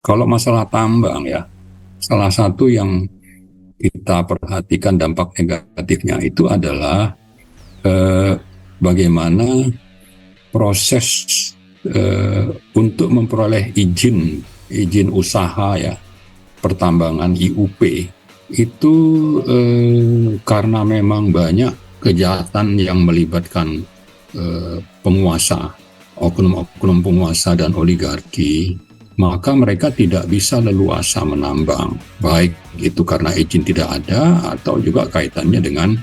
Kalau masalah tambang ya, salah satu yang kita perhatikan dampak negatifnya itu adalah eh, bagaimana proses untuk memperoleh izin usaha ya pertambangan IUP itu karena memang banyak kejahatan yang melibatkan penguasa, oknum-oknum penguasa dan oligarki, maka mereka tidak bisa leluasa menambang, baik itu karena izin tidak ada atau juga kaitannya dengan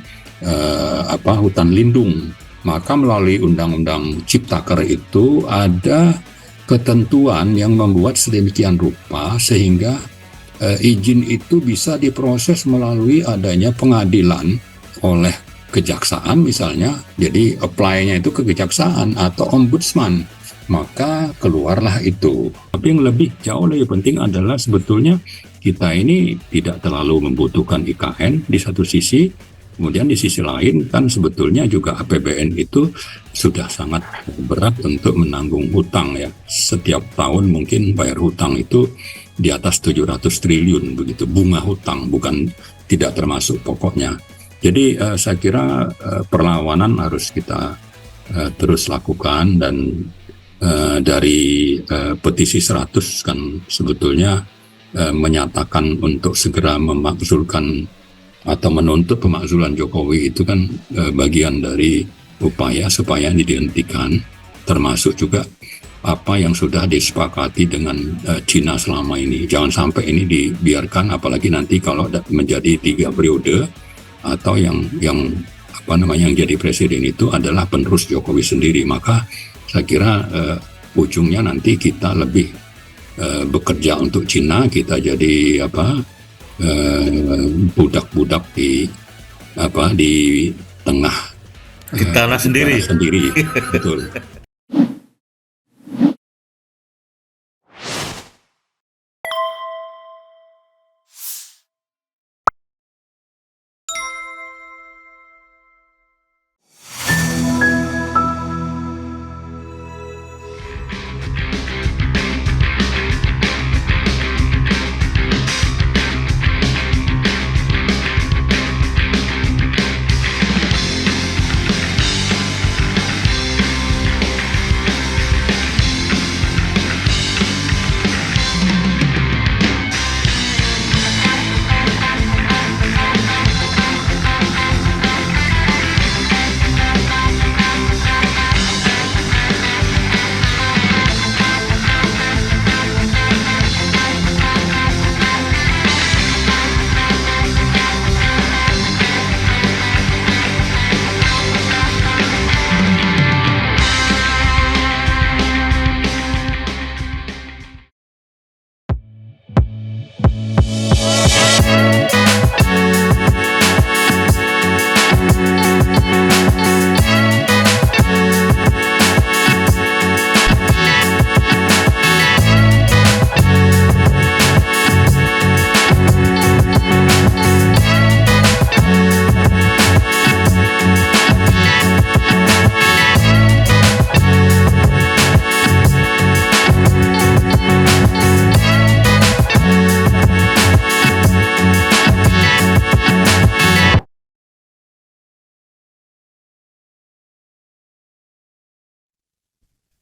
hutan lindung. Maka melalui Undang-Undang Ciptaker itu ada ketentuan yang membuat sedemikian rupa sehingga izin itu bisa diproses melalui adanya pengadilan oleh kejaksaan misalnya, jadi apply-nya itu ke kejaksaan atau ombudsman, maka keluarlah itu. Tapi yang lebih jauh lebih penting adalah sebetulnya kita ini tidak terlalu membutuhkan IKN di satu sisi, kemudian di sisi lain kan sebetulnya juga APBN itu sudah sangat berat untuk menanggung hutang ya. Setiap tahun mungkin bayar hutang itu di atas 700 triliun begitu, bunga hutang, bukan tidak termasuk pokoknya. Jadi saya kira perlawanan harus kita terus lakukan, dan dari petisi 100 kan sebetulnya menyatakan untuk segera memakzulkan atau menuntut pemakzulan Jokowi itu kan bagian dari upaya supaya ini dihentikan, termasuk juga apa yang sudah disepakati dengan Cina selama ini. Jangan sampai ini dibiarkan, apalagi nanti kalau menjadi 3 periode atau yang yang jadi presiden itu adalah penerus Jokowi sendiri, maka saya kira ujungnya nanti kita lebih bekerja untuk Cina, kita jadi budak-budak di tengah di tanah sendiri. Betul.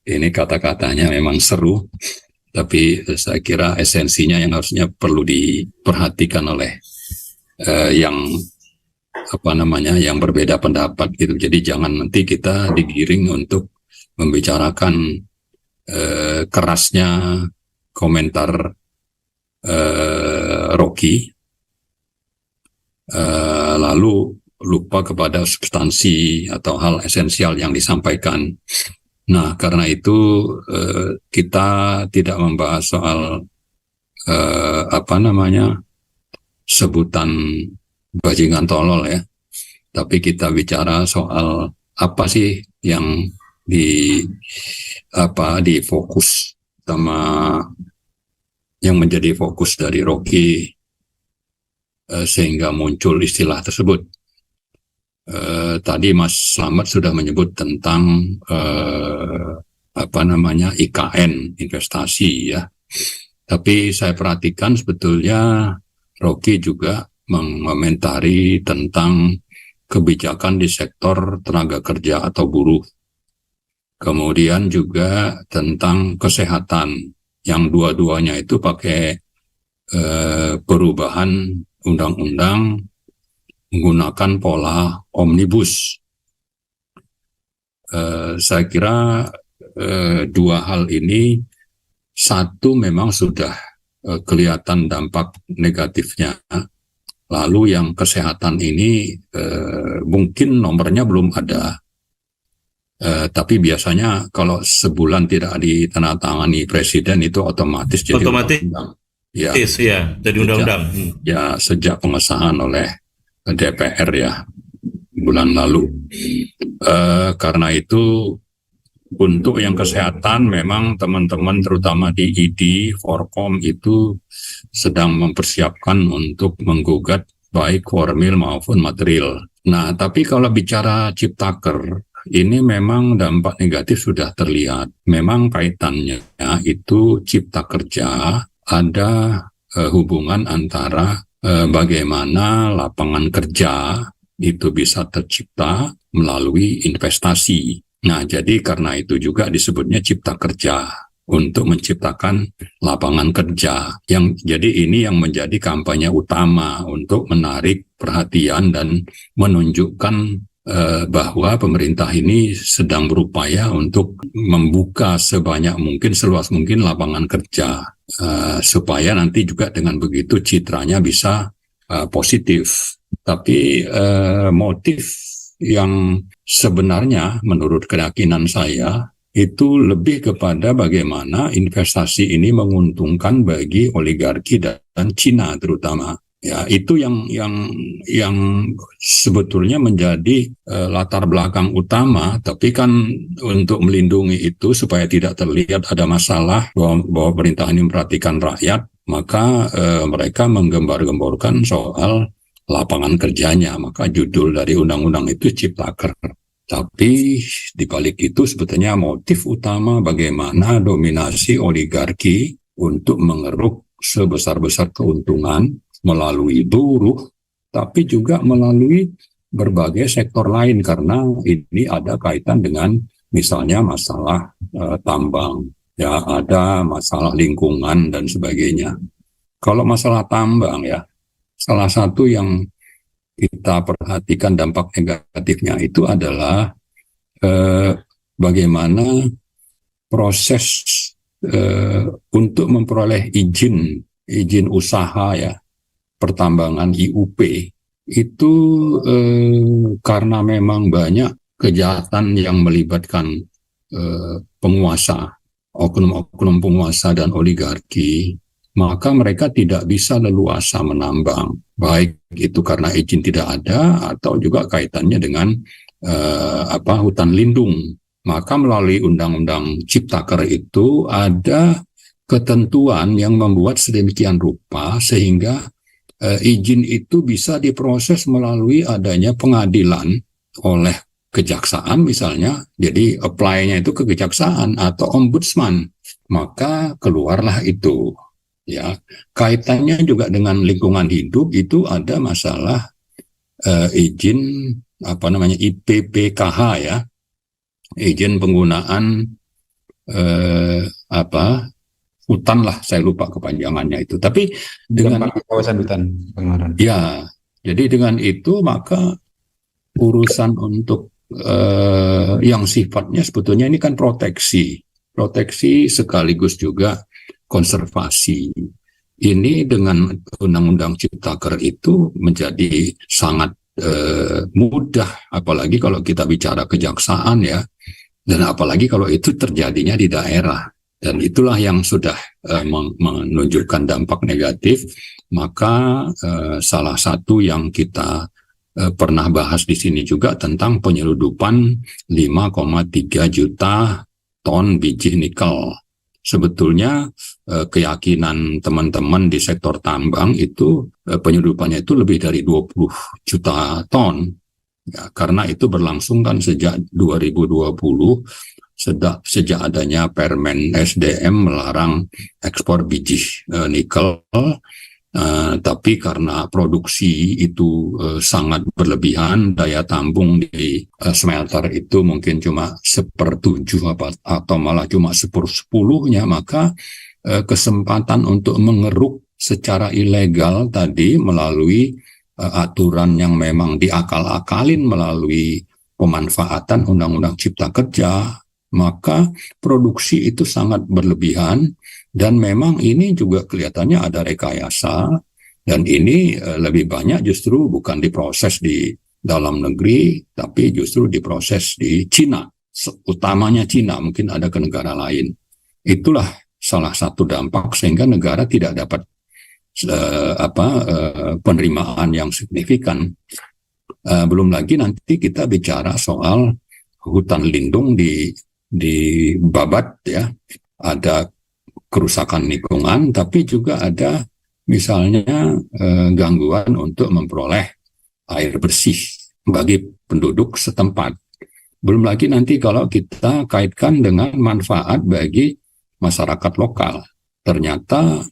Ini kata-katanya memang seru, tapi saya kira esensinya yang harusnya perlu diperhatikan oleh yang yang berbeda pendapat gitu. Jadi jangan nanti kita digiring untuk membicarakan kerasnya komentar Rocky, lalu lupa kepada substansi atau hal esensial yang disampaikan. Nah, karena itu kita tidak membahas soal sebutan bajingan tolol ya, tapi kita bicara soal apa sih yang difokus sama yang menjadi fokus dari Rocky sehingga muncul istilah tersebut. Tadi Mas Slamet sudah menyebut tentang IKN, investasi ya. Tapi saya perhatikan sebetulnya Rocky juga mengomentari tentang kebijakan di sektor tenaga kerja atau buruh. Kemudian juga tentang kesehatan, yang dua-duanya itu pakai perubahan undang-undang menggunakan pola omnibus. Saya kira dua hal ini, satu memang sudah kelihatan dampak negatifnya. Lalu yang kesehatan ini mungkin nomornya belum ada. Tapi biasanya kalau sebulan tidak ditandatangani presiden itu otomatis jadi undang-undang. Ya, jadi undang-undang. Ya, sejak pengesahan oleh DPR ya bulan lalu. Karena itu untuk yang kesehatan memang teman-teman terutama di ID, Forkom itu sedang mempersiapkan untuk menggugat baik formil maupun material. Nah, tapi kalau bicara Ciptaker, ini memang dampak negatif sudah terlihat. Memang kaitannya itu cipta kerja, ada hubungan antara bagaimana lapangan kerja itu bisa tercipta melalui investasi. Nah, jadi karena itu juga disebutnya cipta kerja, untuk menciptakan lapangan kerja. Jadi ini yang menjadi kampanye utama untuk menarik perhatian dan menunjukkan bahwa pemerintah ini sedang berupaya untuk membuka sebanyak mungkin, seluas mungkin lapangan kerja, supaya nanti juga dengan begitu citranya bisa positif. Tapi motif yang sebenarnya menurut keyakinan saya itu lebih kepada bagaimana investasi ini menguntungkan bagi oligarki dan Cina terutama. Ya, itu yang sebetulnya menjadi latar belakang utama. Tapi kan untuk melindungi itu supaya tidak terlihat ada masalah bahwa pemerintah ini memperhatikan rakyat, maka mereka menggembar-gemborkan soal lapangan kerjanya. Maka judul dari undang-undang itu Ciptaker. Tapi di balik itu sebetulnya motif utama bagaimana dominasi oligarki untuk mengeruk sebesar-besar keuntungan melalui buruh, tapi juga melalui berbagai sektor lain, karena ini ada kaitan dengan misalnya masalah tambang, ya ada masalah lingkungan dan sebagainya. Kalau masalah tambang ya, salah satu yang kita perhatikan dampak negatifnya itu adalah bagaimana proses untuk memperoleh izin usaha ya, pertambangan IUP itu karena memang banyak kejahatan yang melibatkan penguasa, oknum-oknum penguasa dan oligarki, maka mereka tidak bisa leluasa menambang, baik itu karena izin tidak ada atau juga kaitannya dengan hutan lindung. Maka melalui Undang-Undang Ciptaker itu ada ketentuan yang membuat sedemikian rupa sehingga izin itu bisa diproses melalui adanya pengadilan oleh kejaksaan misalnya, jadi apply-nya itu ke kejaksaan atau ombudsman, maka keluarlah itu. Ya, kaitannya juga dengan lingkungan hidup itu ada masalah izin IPPKH ya, izin penggunaan hutan lah, saya lupa kepanjangannya itu. Tapi dengan kawasan hutan Pengaran. Ya, jadi dengan itu maka urusan untuk yang sifatnya sebetulnya ini kan proteksi sekaligus juga konservasi. Ini dengan Undang-Undang Ciptaker itu menjadi sangat mudah, apalagi kalau kita bicara kejaksaan ya, dan apalagi kalau itu terjadinya di daerah. Dan itulah yang sudah menunjukkan dampak negatif. Maka salah satu yang kita pernah bahas di sini juga tentang penyeludupan 5,3 juta ton biji nikel. Sebetulnya keyakinan teman-teman di sektor tambang itu penyeludupannya itu lebih dari 20 juta ton. Ya, karena itu berlangsung kan sejak 2020 sejak adanya Permen SDM melarang ekspor biji nikel. Tapi karena produksi itu sangat berlebihan, daya tampung di smelter itu mungkin cuma 1/7 atau malah cuma 1/10-nya, maka kesempatan untuk mengeruk secara ilegal tadi melalui aturan yang memang diakal-akalin melalui pemanfaatan Undang-Undang Cipta Kerja, maka produksi itu sangat berlebihan. Dan memang ini juga kelihatannya ada rekayasa, dan ini lebih banyak justru bukan diproses di dalam negeri, tapi justru diproses di Cina, utamanya Cina, mungkin ada ke negara lain. Itulah salah satu dampak sehingga negara tidak dapat penerimaan yang signifikan. Belum lagi nanti kita bicara soal hutan lindung di Babat ya, ada kerusakan lingkungan, tapi juga ada misalnya gangguan untuk memperoleh air bersih bagi penduduk setempat. Belum lagi nanti kalau kita kaitkan dengan manfaat bagi masyarakat lokal. Ternyata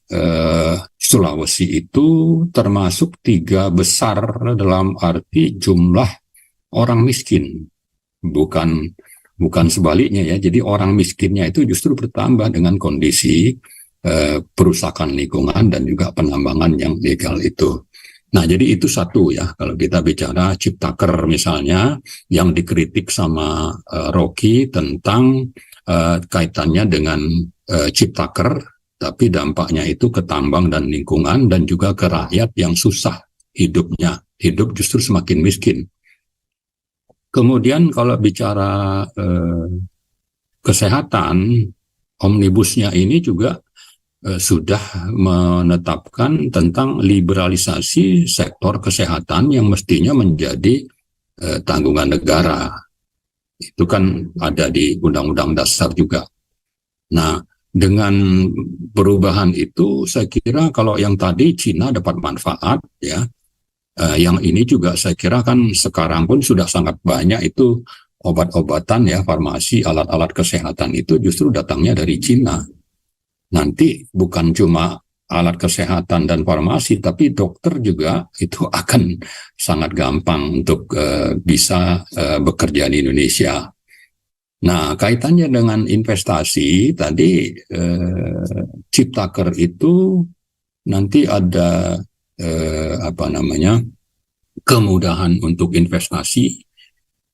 Sulawesi itu termasuk 3 besar dalam arti jumlah orang miskin. Bukan sebaliknya ya, jadi orang miskinnya itu justru bertambah dengan kondisi perusakan lingkungan dan juga penambangan yang legal itu. Nah, jadi itu satu ya, kalau kita bicara Ciptaker misalnya, yang dikritik sama Rocky tentang kaitannya dengan Ciptaker, tapi dampaknya itu ke tambang dan lingkungan dan juga ke rakyat yang susah hidupnya, hidup justru semakin miskin. Kemudian kalau bicara kesehatan, omnibusnya ini juga sudah menetapkan tentang liberalisasi sektor kesehatan yang mestinya menjadi tanggungan negara. Itu kan ada di Undang-Undang Dasar juga. Nah, dengan perubahan itu saya kira kalau yang tadi Cina dapat manfaat ya, yang ini juga saya kira kan sekarang pun sudah sangat banyak itu obat-obatan ya, farmasi, alat-alat kesehatan itu justru datangnya dari Cina. Nanti bukan cuma alat kesehatan dan farmasi, tapi dokter juga itu akan sangat gampang untuk bisa bekerja di Indonesia. Nah, kaitannya dengan investasi tadi, Ciptaker itu nanti ada kemudahan untuk investasi,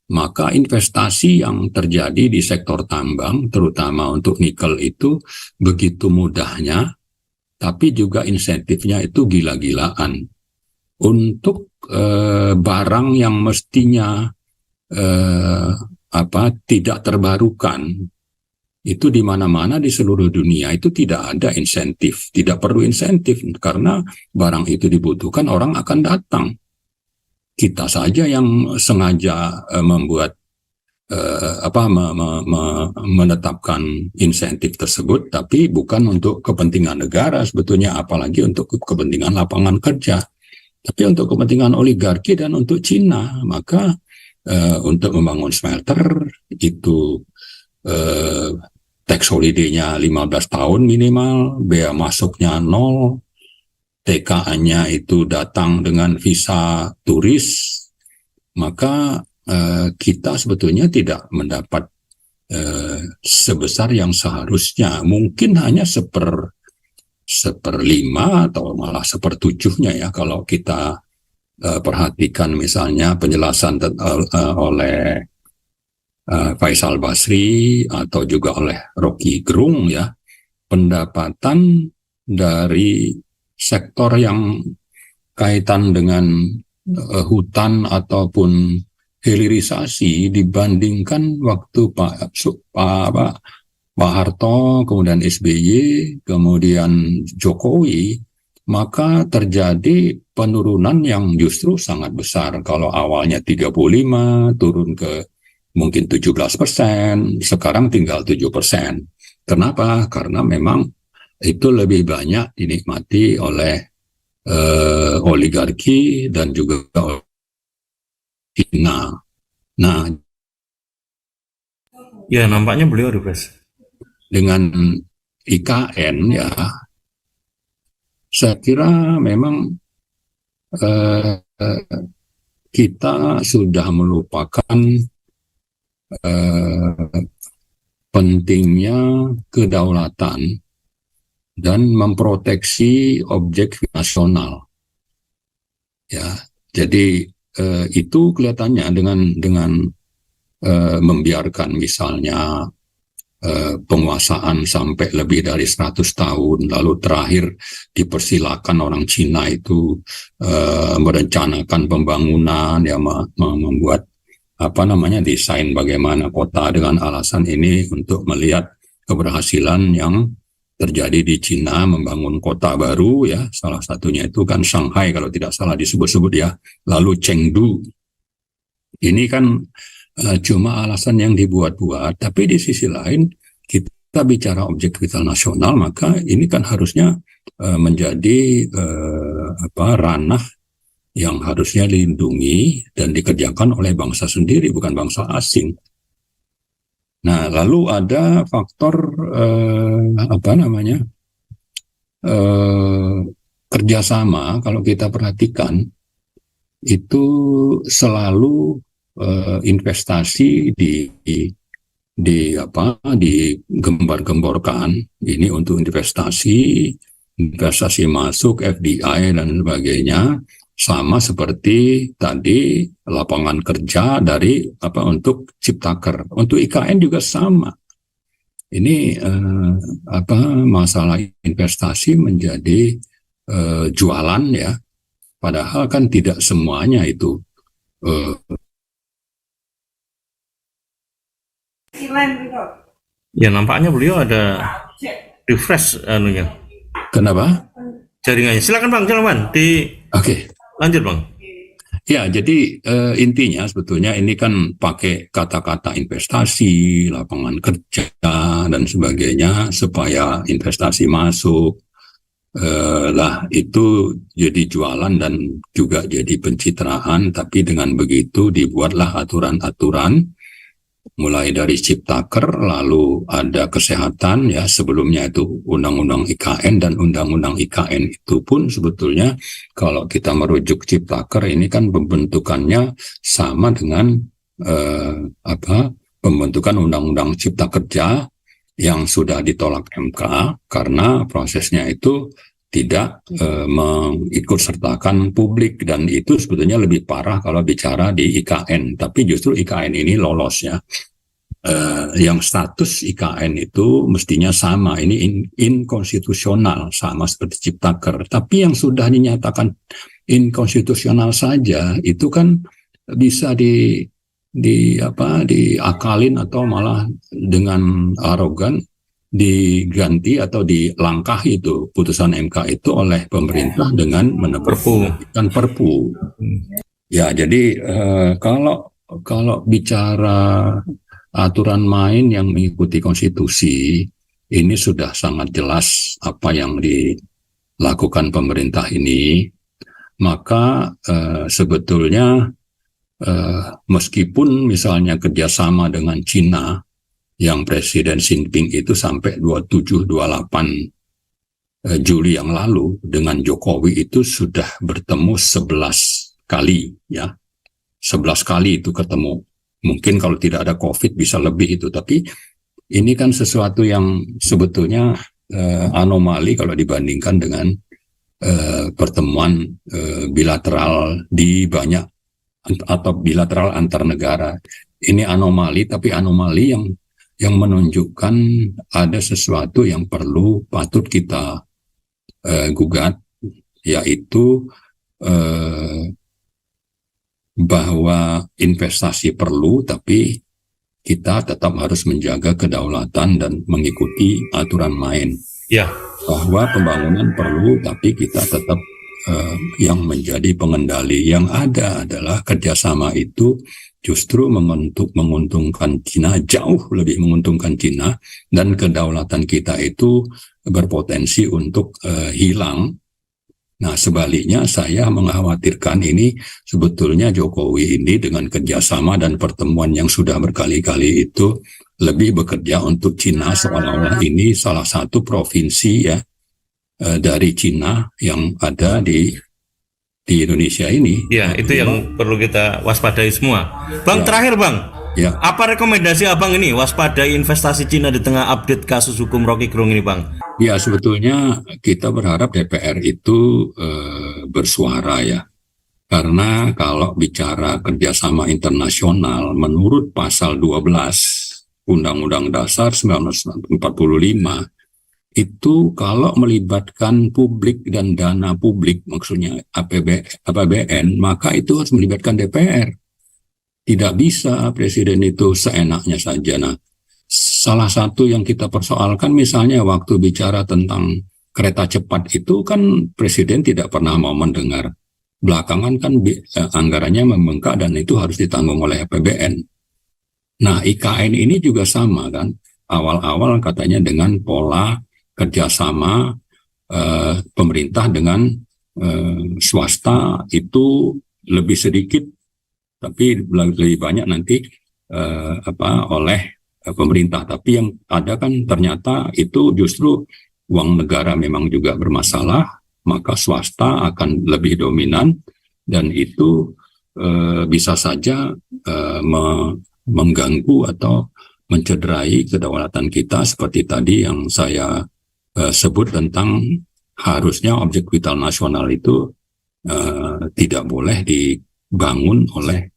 maka investasi yang terjadi di sektor tambang, terutama untuk nikel itu begitu mudahnya, tapi juga insentifnya itu gila-gilaan. Untuk barang yang mestinya tidak terbarukan, itu di mana-mana di seluruh dunia itu tidak ada insentif, tidak perlu insentif karena barang itu dibutuhkan, orang akan datang. Kita saja yang sengaja membuat menetapkan insentif tersebut, tapi bukan untuk kepentingan negara sebetulnya, apalagi untuk kepentingan lapangan kerja, tapi untuk kepentingan oligarki dan untuk Cina. Maka untuk membangun smelter itu tax holiday-nya 15 tahun minimal, bea masuknya 0, TKA-nya itu datang dengan visa turis, maka kita sebetulnya tidak mendapat sebesar yang seharusnya, mungkin hanya 1/5 atau malah 1/7-nya ya, kalau kita perhatikan misalnya penjelasan oleh Faisal Basri atau juga oleh Rocky Gerung ya, pendapatan dari sektor yang kaitan dengan hutan ataupun hilirisasi dibandingkan waktu Pak Harto, kemudian SBY, kemudian Jokowi, maka terjadi penurunan yang justru sangat besar. Kalau awalnya 35, turun ke mungkin 17%, sekarang tinggal 7%. Kenapa? Karena memang itu lebih banyak dinikmati oleh oligarki dan juga China. Nah, Ya, nampaknya beliau refresh. Dengan IKN ya, saya kira memang eh, kita sudah melupakan eh, pentingnya kedaulatan dan memproteksi objek nasional. Ya, jadi itu kelihatannya dengan membiarkan misalnya penguasaan sampai lebih dari 100 tahun, lalu terakhir dipersilakan orang Cina itu merencanakan pembangunan, ya membuat desain bagaimana kota dengan alasan ini untuk melihat keberhasilan yang terjadi di Cina membangun kota baru, ya salah satunya itu kan Shanghai kalau tidak salah disebut-sebut ya, lalu Chengdu. Ini kan cuma alasan yang dibuat-buat, tapi di sisi lain kita bicara objek vital nasional, maka ini kan harusnya menjadi ranah yang harusnya dilindungi dan dikerjakan oleh bangsa sendiri, bukan bangsa asing. Nah, lalu ada faktor kerjasama. Kalau kita perhatikan itu selalu investasi digembar-gemborkan ini untuk investasi masuk FDI dan sebagainya, sama seperti tadi lapangan kerja dari untuk Ciptaker, untuk IKN juga sama. Ini masalah investasi menjadi jualan ya, padahal kan tidak semuanya itu Ya, nampaknya beliau ada refresh anunya. Kenapa? Jaringannya. Silakan Bang, Oke. Lanjut Bang. Ya, jadi intinya sebetulnya ini kan pakai kata-kata investasi, lapangan kerja dan sebagainya supaya investasi masuk. Itu jadi jualan dan juga jadi pencitraan, tapi dengan begitu dibuatlah aturan-aturan mulai dari Ciptaker, lalu ada kesehatan ya, sebelumnya itu Undang-Undang IKN, dan Undang-Undang IKN itu pun sebetulnya kalau kita merujuk Ciptaker ini kan pembentukannya sama dengan pembentukan Undang-Undang Cipta Kerja yang sudah ditolak MK karena prosesnya itu tidak mengikut sertakan publik, dan itu sebetulnya lebih parah kalau bicara di IKN, tapi justru IKN ini lolos ya. Yang status IKN itu mestinya sama, ini inkonstitusional sama seperti Ciptaker, tapi yang sudah dinyatakan inkonstitusional saja itu kan bisa diakalin atau malah dengan arogan diganti atau dilangkahi itu putusan MK itu oleh pemerintah dengan menerbitkan Perpu. Ya, jadi kalau bicara aturan main yang mengikuti konstitusi, ini sudah sangat jelas apa yang dilakukan pemerintah ini. Maka sebetulnya meskipun misalnya kerjasama dengan Cina yang Presiden Xi Jinping itu sampai 27-28 Juli yang lalu dengan Jokowi itu sudah bertemu 11 kali ya. 11 kali itu ketemu. Mungkin kalau tidak ada COVID bisa lebih itu, tapi ini kan sesuatu yang sebetulnya anomali kalau dibandingkan dengan pertemuan bilateral di banyak atau bilateral antar negara. Ini anomali, tapi anomali yang menunjukkan ada sesuatu yang patut kita gugat, yaitu bahwa investasi perlu, tapi kita tetap harus menjaga kedaulatan dan mengikuti aturan main. Ya. Bahwa pembangunan perlu, tapi kita tetap yang menjadi pengendali. Yang ada adalah kerjasama itu justru menguntungkan Cina, jauh lebih menguntungkan Cina, dan kedaulatan kita itu berpotensi untuk hilang. Nah, sebaliknya saya mengkhawatirkan ini sebetulnya Jokowi ini dengan kerjasama dan pertemuan yang sudah berkali-kali itu lebih bekerja untuk Cina, seolah-olah ini salah satu provinsi ya dari Cina yang ada di Indonesia ini. Ya, itu yang perlu kita waspadai semua. Bang, Ya. terakhir Bang, Ya. apa rekomendasi Abang ini waspadai investasi Cina di tengah update kasus hukum Rocky Gerung ini Bang? Ya, sebetulnya kita berharap DPR itu bersuara ya. Karena kalau bicara kerjasama internasional, menurut pasal 12 Undang-Undang Dasar 1945, itu kalau melibatkan publik dan dana publik, maksudnya APBN, maka itu harus melibatkan DPR. Tidak bisa presiden itu seenaknya saja. Nah, salah satu yang kita persoalkan misalnya waktu bicara tentang kereta cepat itu kan presiden tidak pernah mau mendengar. Belakangan kan anggarannya membengkak dan itu harus ditanggung oleh APBN. Nah, IKN ini juga sama kan. Awal-awal katanya dengan pola kerjasama pemerintah dengan swasta itu lebih sedikit, tapi lebih banyak nanti oleh pemerintah. Tapi yang ada kan ternyata itu justru uang negara memang juga bermasalah, maka swasta akan lebih dominan dan itu bisa saja mengganggu atau mencederai kedaulatan kita seperti tadi yang saya sebut tentang harusnya objek vital nasional itu tidak boleh dibangun oleh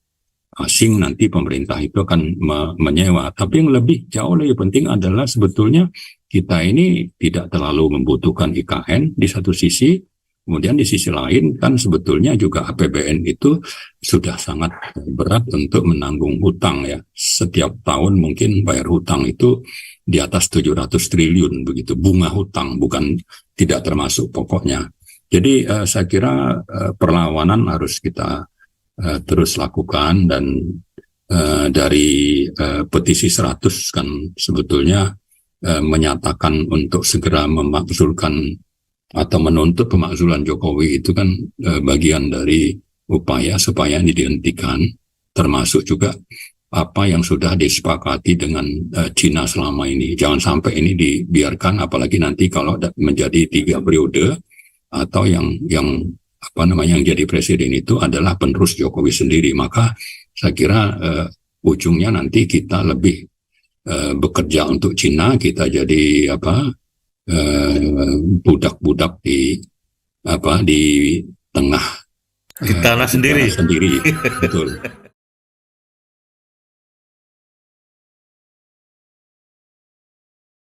asing, nanti pemerintah itu akan menyewa. Tapi yang jauh lebih penting adalah sebetulnya kita ini tidak terlalu membutuhkan IKN di satu sisi, kemudian di sisi lain kan sebetulnya juga APBN itu sudah sangat berat untuk menanggung hutang ya. Setiap tahun mungkin bayar hutang itu di atas 700 triliun begitu, bunga hutang, bukan tidak termasuk pokoknya. Jadi saya kira perlawanan harus kita terus lakukan dan dari petisi 100 kan sebetulnya menyatakan untuk segera memakzulkan atau menuntut pemakzulan Jokowi itu kan bagian dari upaya supaya ini dihentikan, termasuk juga apa yang sudah disepakati dengan Cina selama ini. Jangan sampai ini dibiarkan, apalagi nanti kalau menjadi 3 periode atau yang jadi presiden itu adalah penerus Jokowi sendiri, maka saya kira ujungnya nanti kita lebih bekerja untuk Cina, kita jadi budak-budak di tengah di tanah sendiri. Betul.